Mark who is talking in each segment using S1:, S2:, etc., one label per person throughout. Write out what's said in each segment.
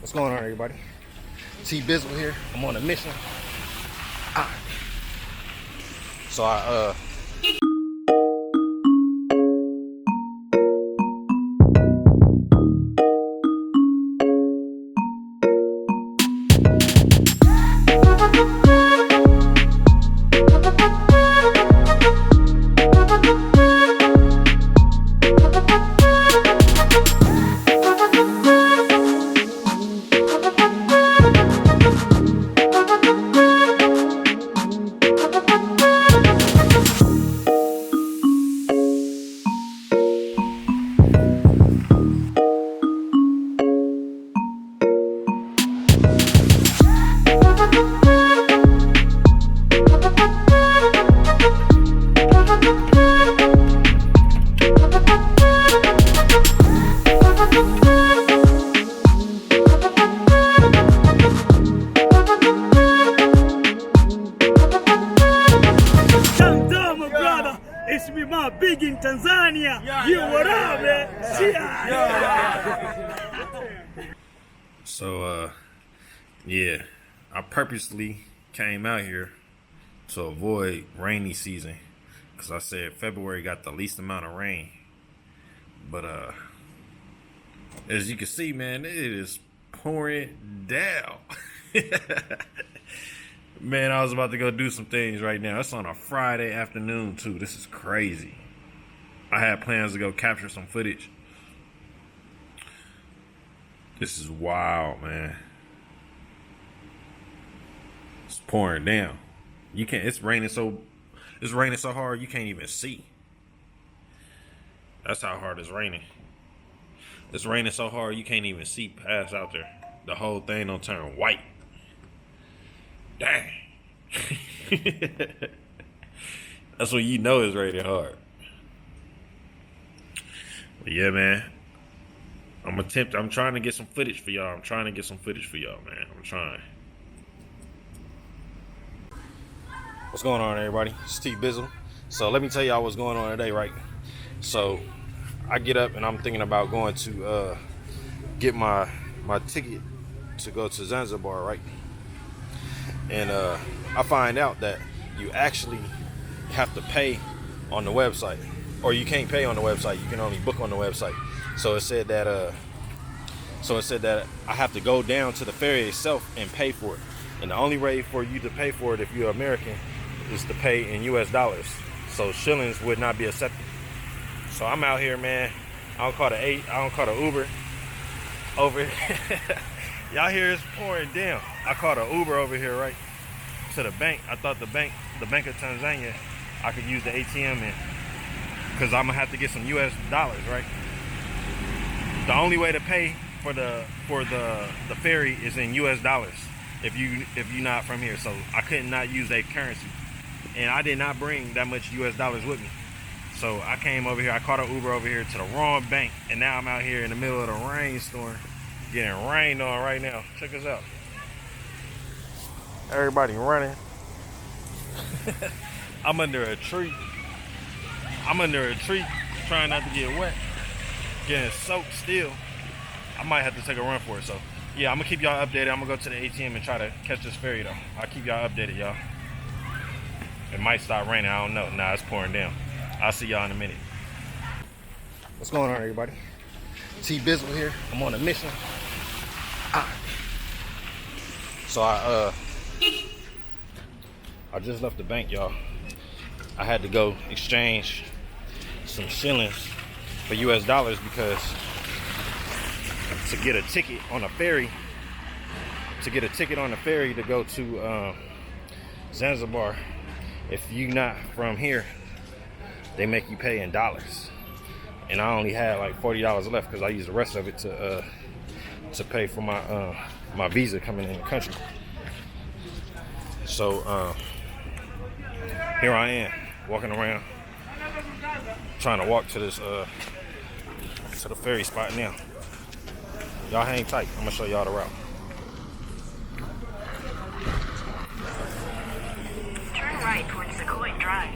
S1: What's going on, everybody? T Bizzle here. I'm on a mission. So
S2: it's me, my big in Tanzania. You what up, man?
S1: So yeah, I purposely came out here to avoid rainy season because I said February got the least amount of rain. But as you can see, man, it is pouring down. Man, I was about to go do some things right now. It's on a Friday afternoon too. This is crazy. I had plans to go capture some footage. This is wild, man. It's pouring down. You can't. It's raining so hard you can't even see. That's how hard it's raining. It's raining so hard you can't even see past out there. The whole thing don't turn white. Dang. That's when you know it's raining hard. But yeah, man. I'm trying to get some footage for y'all. Man. I'm trying. What's going on, everybody? It's T Bizzle. So let me tell y'all what's going on today, right? So I get up and I'm thinking about going to get my ticket to go to Zanzibar, right? And I find out that you actually have to pay on the website, or you can't pay on the website. You can only book on the website. So it said that I have to go down to the ferry itself and pay for it. And the only way for you to pay for it if you're American is to pay in US dollars. So shillings would not be accepted. So I'm out here, man. I don't call the Uber over. Y'all hear it's pouring down. I called an Uber over here, right, to the bank. I thought the bank of Tanzania, I could use the ATM in, because I'm gonna have to get some US dollars, right? The only way to pay for the ferry is in US dollars if you're not from here. So I could not use a currency, and I did not bring that much US dollars with me. So I came over here. I caught an Uber over here to the wrong bank, and now I'm out here in the middle of the rainstorm, getting rained on right now. Check this out. Everybody running. I'm under a tree, trying not to get wet. Getting soaked still. I might have to take a run for it. So yeah, I'm gonna keep y'all updated. I'm gonna go to the ATM and try to catch this ferry though. I'll keep y'all updated, y'all. It might stop raining, I don't know. Nah, it's pouring down. I'll see y'all in a minute. What's going on, everybody? T Bizzle here. I'm on a mission. So I just left the bank, y'all. I had to go exchange some shillings for US dollars because to get a ticket on a ferry, to go to Zanzibar, if you're not from here, they make you pay in dollars. And I only had like $40 left because I used the rest of it to pay for my visa coming in the country. So here I am walking around, trying to walk to this to the ferry spot now. Y'all hang tight. I'm gonna show y'all the route.
S3: Turn right towards the Coin Drive.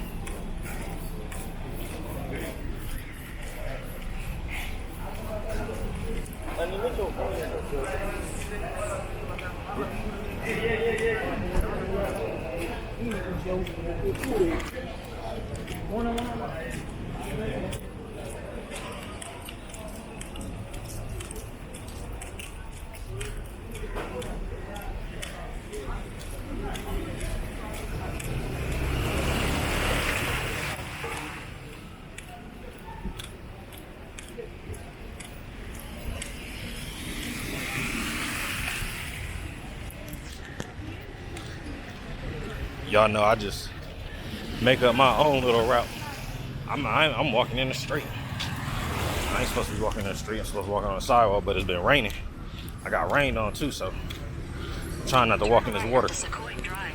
S1: Y'all know I just make up my own little route. I'm walking in the street. I ain't supposed to be walking in the street. I'm supposed to be walking on the sidewalk, but it's been raining. I got rained on too, so I'm trying not to walk in this water.
S3: Sequoia Drive.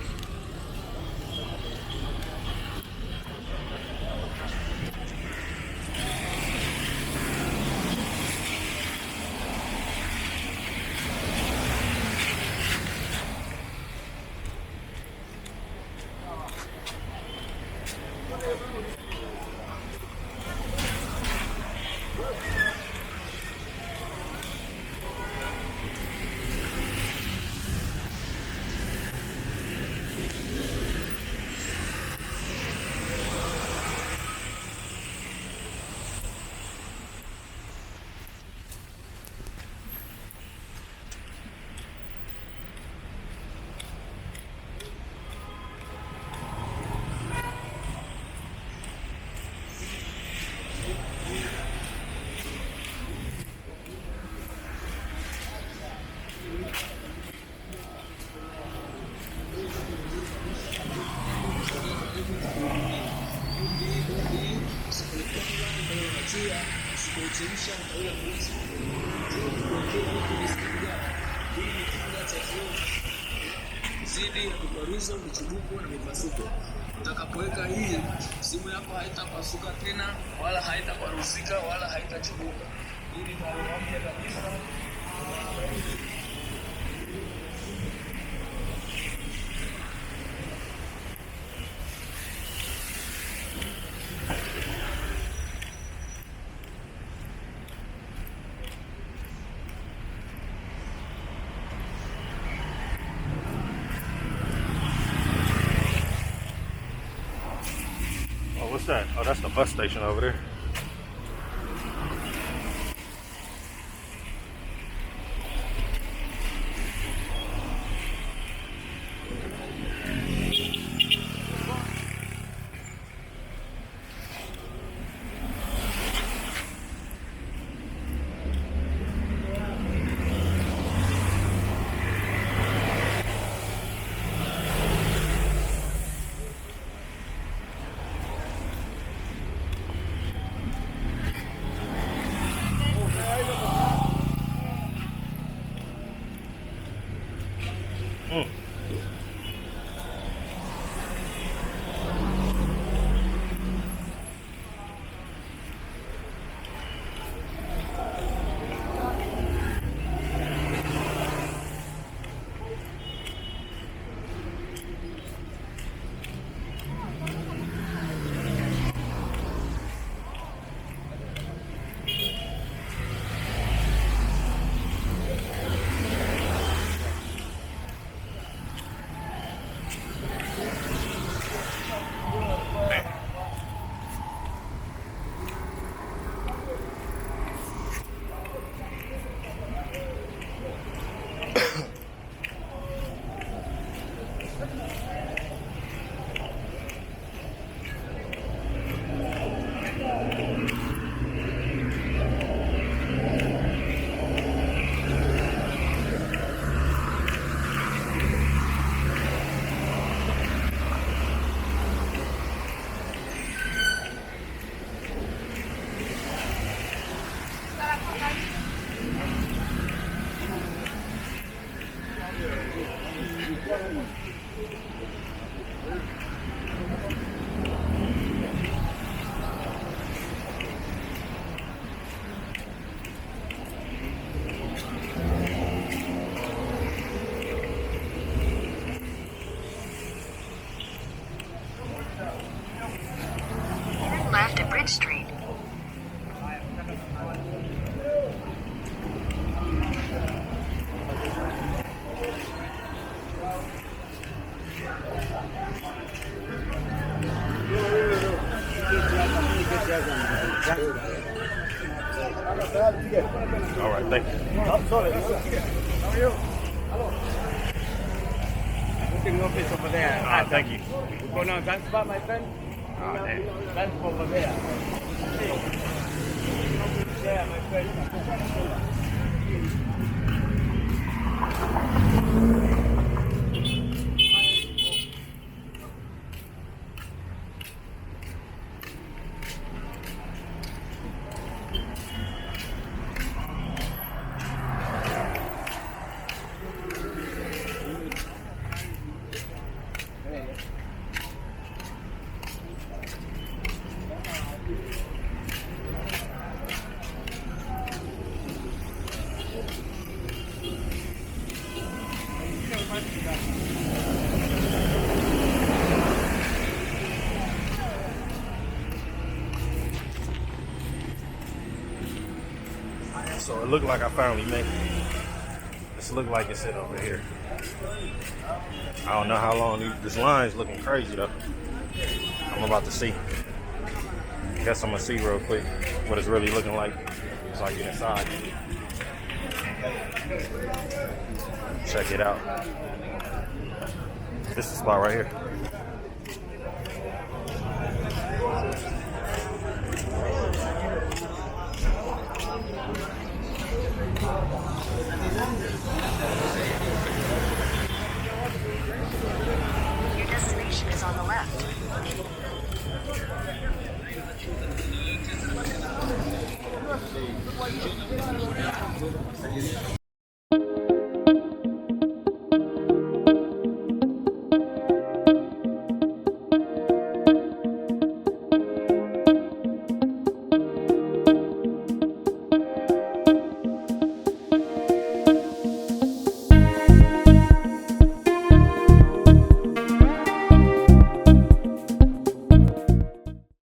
S4: Zidi ya kukwaruza michubuko na mipasuko. Utakapoweka hii, simu yako haitapasuka tena, wala haitakwaruzika, wala haitachubuka. Hii ni taarifa mpya kabisa.
S1: What's that? Oh, that's the bus station over there. Thank you.
S2: Oh, sorry. How are you? Booking office over there.
S1: Thank you.
S2: You go now Zanzibar, my friend? Zanzibar over there. Yeah, my friend.
S1: So it looked like I finally made it. This looked like it's it over here. I don't know how long this line's looking crazy though. I'm about to see. Guess I'm gonna see real quick what it's really looking like so I get inside. Check it out. This is the spot right here.